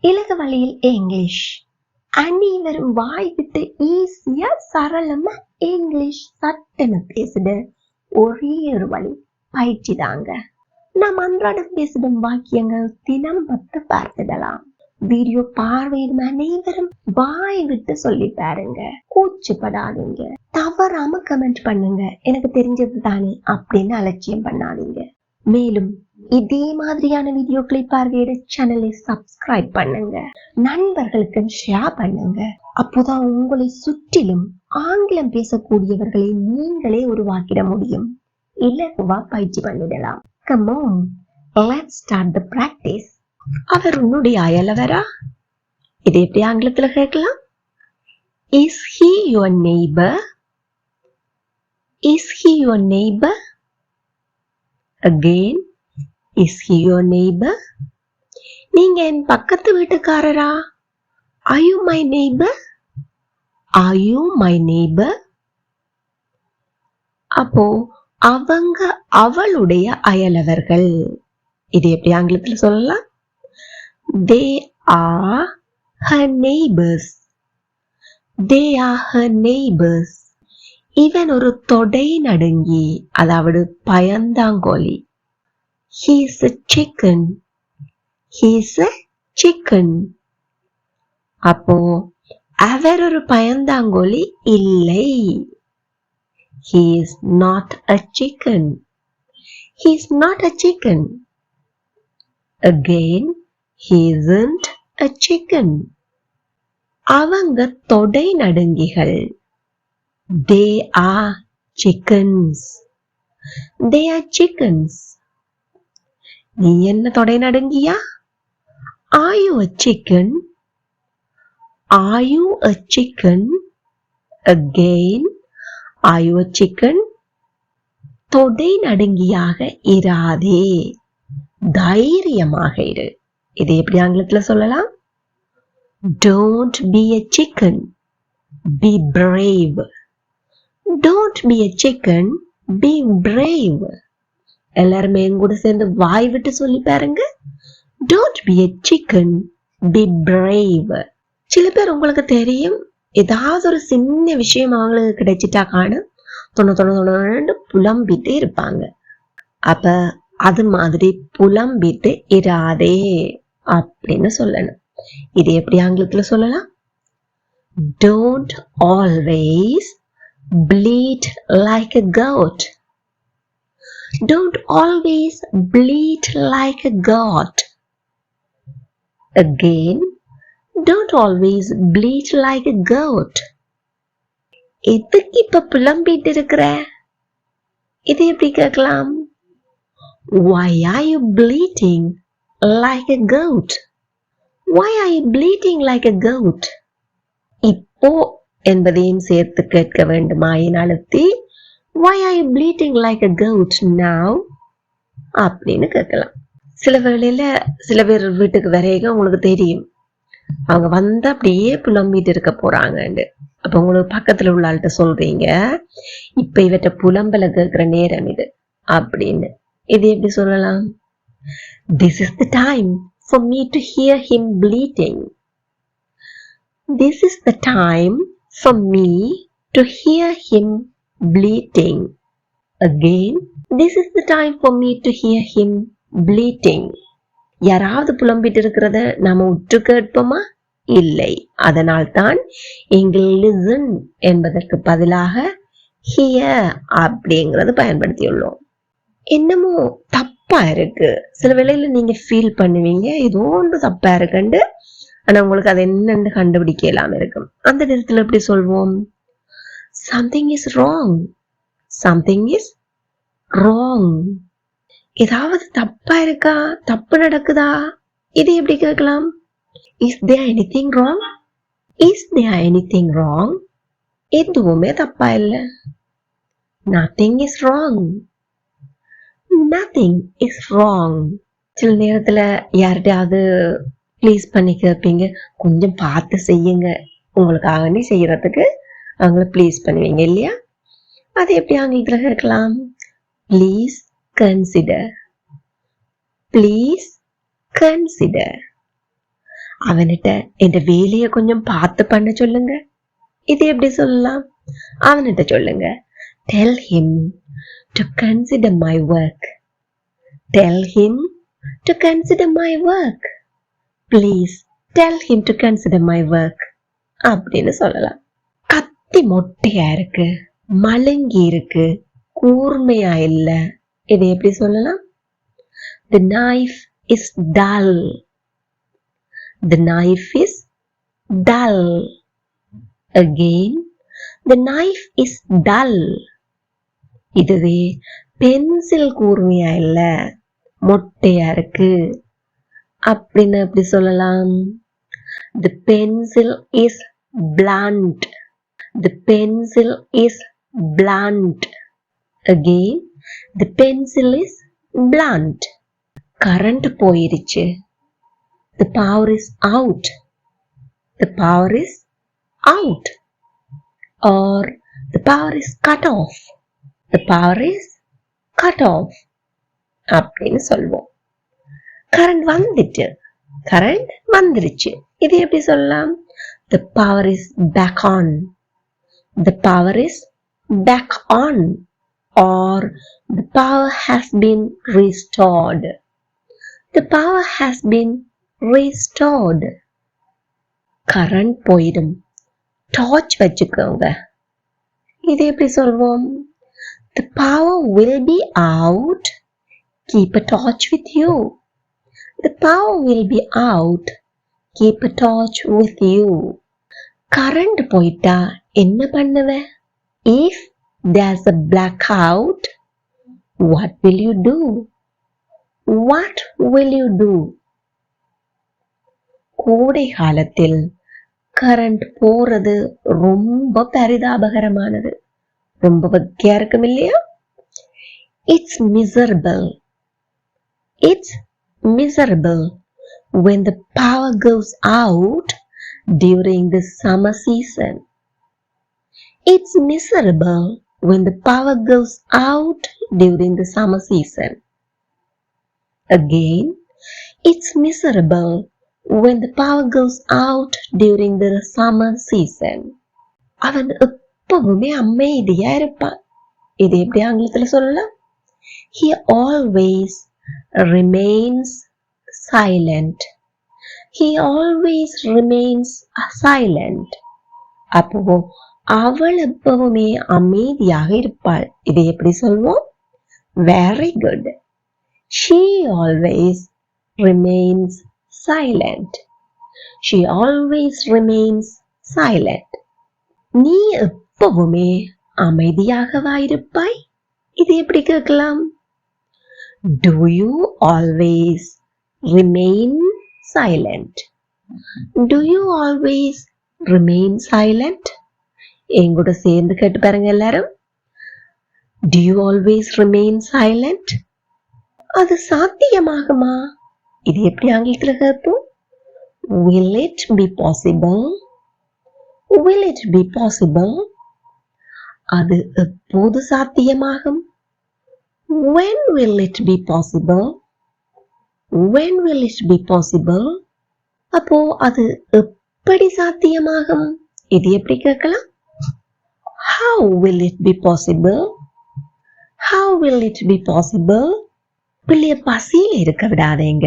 இலகு வழியில் இங்கிலீஷ். அனைவரும் வாய் விட்டு ஈஸியா சரளமா இங்கிலீஷ் சட்டென பேசுட ஒரே ஒரு வழி பயிற்சி தாங்க. நாம் அன்றாடம் பேசிடும் வாக்கியங்கள் தினம் 10 பார்த்துடலாம். வீடியோ பார்வையிடும் அனைவரும் வாய் விட்டு சொல்லி பாருங்க. கூச்சப்படாதீங்க. தவறாம கமெண்ட் பண்ணுங்க. எனக்கு தெரிஞ்சது தானே அப்படின்னு அலட்சியம் பண்ணாதீங்க. மேலும் இதே மாதிரியான வீடியோக்களை பார்வையிட சேனலை சப்ஸ்கிரைப் பண்ணுங்க. நண்பர்களுக்கு ஷேர் பண்ணுங்க. அப்போதான் உங்களை சுற்றிலும் ஆங்கிலம் பேசக்கூடியவர்களை நீங்களே உருவாக்கிட முடியும். இலகுவா பயிற்சி பண்ணிடலாம். Come on, let's start the practice. அவர் உன்னுடைய அயலவரா? இது எப்படி ஆங்கிலத்துல கேட்கலாம்? Is he your neighbor? Is he your neighbor? Again, is he your neighbor? நீங்க என் பக்கத்து வீட்டுக்காரரா? Are you my neighbor? Are you my neighbor? அப்போ அவங்க அவளுடைய அயலவர்கள். இது எப்படி ஆங்கிலத்துல சொல்லலாம்? They are her neighbors. They are her neighbors. இவன் ஒரு தொடை நடுங்கி, அதாவது பயந்தாங்கோலி. He is a chicken. He is a chicken. அப்போ அவர் ஒரு பயந்தாங்கோலி இல்லை. He is not a chicken. He is not a chicken. Again, he isn't a chicken. அவங்க தொடை நடுங்கிகள். They are chickens. They are chickens. நீ என்ன தொடை நடுங்கியா? Are you a chicken? Are you a chicken? Again, are you a chicken? தொடை நடுங்கியாக இராதே, தைரியமாக இரு. இதை எப்படி ஆங்கிலத்துல சொல்லலாம்? Don't be a chicken. Be brave. Don't be a chicken. Be brave. எல்லாருமே கூட சேர்ந்து வாய் விட்டு சொல்லி பாருங்க. Don't be a chicken. Be brave. சில பேர் உங்களுக்கு தெரியும், ஏதாவது ஒரு சின்ன விஷயம் அவங்களுக்கு கிடைச்சிட்டா காணும் தொண்ணு புலம்பிட்டு இருப்பாங்க. அப்ப அது மாதிரி புலம்பிட்டு இராதே அப்படின்னு சொல்லணும். இது எப்படி ஆங்கிலத்துல சொல்லலாம்? Don't always bleat like a goat. Don't always bleat like a goat. Again, don't always bleat like a goat. எதுக்கு இப்ப புலம்பிட்டு இருக்கிற? இது எப்படி கேட்கலாம்? Why are you bleating like a goat? Why are you bleating like a goat? இப்போ என்பதையும் சேர்த்து கேட்க வேண்டுமாயினாலுத்தி Why are you bleating like a goat now? அப்படின்னு கேட்கலாம். சில வேளையில சில பேர் வீட்டுக்கு வரைக்கும் உங்களுக்கு தெரியும், அவங்க வந்து அப்படியே புலம்பிட்டு இருக்க போறாங்கன்னு. அப்ப உங்களுக்கு பக்கத்துல உள்ள ஆள்கிட்ட சொல்றீங்க, இப்ப இவற்ற புலம்பல கேட்கிற நேரம் இது அப்படின்னு. இது எப்படி சொல்லலாம்? This is the time for me to hear him bleating. This is the time for me to hear him bleating. Again, this is the time for me to hear him bleating. யாராவது புலம்பிட்டு இருக்கிறத நாம உற்று கேட்போமா? இல்லை. அதனால் தான் இங்கு listen என்பதற்கு பதிலாக hear அப்படிங்கிறது பயன்படுத்தியுள்ளோம். என்னமோ தப்பா இருக்கு. சில வேளையில நீங்க ஃபீல் பண்ணுவீங்க, ஏதோ ஒன்று தப்பா இருக்குண்டு. ஆனா உங்களுக்கு அது என்னன்னு கண்டுபிடிக்க இல்லாம இருக்கும். அந்த நேரத்துல எப்படி சொல்வோம்? Something is wrong. Something is wrong. ஏதாவது தப்பா இருக்கா? தப்பு நடக்குதா? இது எப்படி கேட்கலாம்? Is there anything wrong? Is there anything wrong? எதுவுமே தப்பா இல்லை. Nothing is wrong. Nothing is wrong. சில நேரத்துல யார்கிட்டயாவது ப்ளீஸ் பண்ணி கேட்பீங்க, கொஞ்சம் பார்த்து செய்யுங்க, உங்களுக்காக நீ செய்யறதுக்கு அவங்கள ப்ளீஸ் பண்ணுவீங்க இல்லையா? அது எப்படி ஆங்கிலத்துல கேட்கலாம்? Please consider. Please consider. அவன்கிட்ட என் வேலைய கொஞ்சம் பார்த்து பண்ண சொல்லுங்க. இது எப்படி சொல்லலாம்? அவன்கிட்ட சொல்லுங்க, tell him to consider my work. Tell him to consider my work. Please tell him to consider my work. அப்படின்னு சொல்லலாம். கத்தி மொட்டையா இருக்கு, மழுங்கி இருக்கு, கூர்மையா இல்ல. இது எப்படி சொல்லலாம்? The knife is dull. The knife is dull. Again, the knife is dull. இதுவே பென்சில் கூர்மையா இல்ல, மொட்டையா இருக்கு அப்படின்னு எப்படி சொல்லலாம்? The pencil is blunt. The pencil is blunt. Again, the pencil is blunt. Current போயிருச்சு. The power is out. The power is out. Or the power is cut off. The power is cut off. அப்படின்னு சொல்வோம். Current வந்துட்டு, current வந்துருச்சு. இது எப்படி சொல்லலாம்? The power is back on. The power is back on. Or the power has been restored. The power has been restored. Current போயிடும், torch வச்சுக்கோங்க. இது எப்படி சொல்வோம்? The power will be out. Keep a torch with you. The power will be out. Keep a torch with you. Current போயிட்டா என்ன பண்ணுவ? If there's a blackout, what will you do? What will you do? கோடை காலத்தில் current போறது ரொம்ப பரிதாபகரமானது, ரொம்ப வக்கியா இருக்கும் இல்லையா? It's miserable. It's miserable when the power goes out during the summer season. It's miserable when the power goes out during the summer season. Again, it's miserable when the power goes out during the summer season. அவன் எப்பவுமே அமைதியா இருப்பான். இது எப்படி ஆங்கிலத்துல சொல்லலாம்? He always remains silent. He always remains silent. அப்போ அவள் எப்பவுமே அமைதியாக இருப்பாள். இதை எப்படி சொல்வோம்? Very good. She always remains silent. She always remains silent. நீ எப்பவுமே அமைதியாகவா இருப்பாய்? இது எப்படி கேட்கலாம்? Do you always remain silent? Do you always remain silent? எங்கூட சேர்ந்து கேட்டு பாருங்க எல்லாரும். Do you always remain silent? அது சாத்தியமாகுமா? இது எப்படி ஆங்கிலத்துல கேட்போம்? Will it be possible? Will it be possible? அது எப்போது சாத்தியமாகும்? When will it be possible? When will it be possible? அப்போ அது எப்படி சாத்தியமாகும்? இது எப்படி கேட்கலாம்? How will it be possible? How will it be possible? பிள்ளைய பசியில இருக்க விடாதீங்க.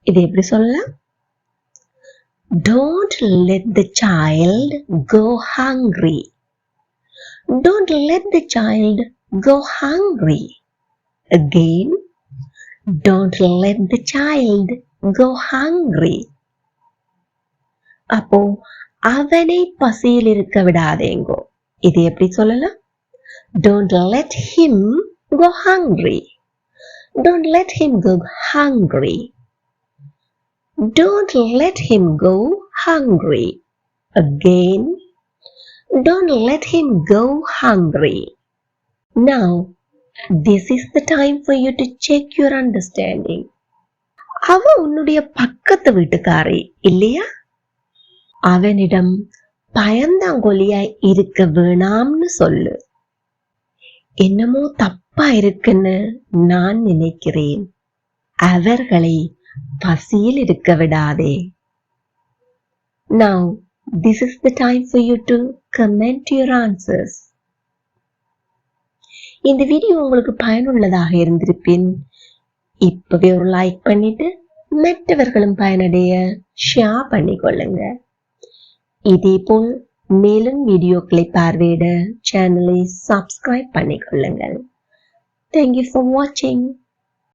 இது எப்படி சொல்லலாம்? Don't let the child go hungry. Don't let the child go hungry. Again, don't let the child go hungry. அப்போ அவனை பசியில் இருக்க விடாதேங்கோ. இது எப்படி சொல்லலாம்? Don't let him go hungry. Don't let him go hungry. Don't let him go hungry. Again, don't let him go hungry. Now, this is the time for you to check your understanding. அவ உன்னுடைய பக்கத்து வீட்டுக்காரி இல்லையா? அவனிடம் பயந்தாங்கொலியாய் இருக்க வேணாம்னு சொல்லு. என்னமோ தப்பா இருக்குன்னு நான் நினைக்கிறேன். அவர்களை பசியில் இருக்க விடாதே. Now, this is the time for you to comment your answers. இந்த வீடியோ உங்களுக்கு பயனுள்ளதாக இருந்திருப்பின் இப்பவே ஒரு லைக் பண்ணிட்டு மற்றவர்களும் பயனடைய ஷேர் பண்ணிக்கொள்ளுங்க. இதேபோல் மேலும் வீடியோக்களை பார்வையிட சேனலை subscribe பண்ணிக்கொள்ளுங்கள். Thank you for watching.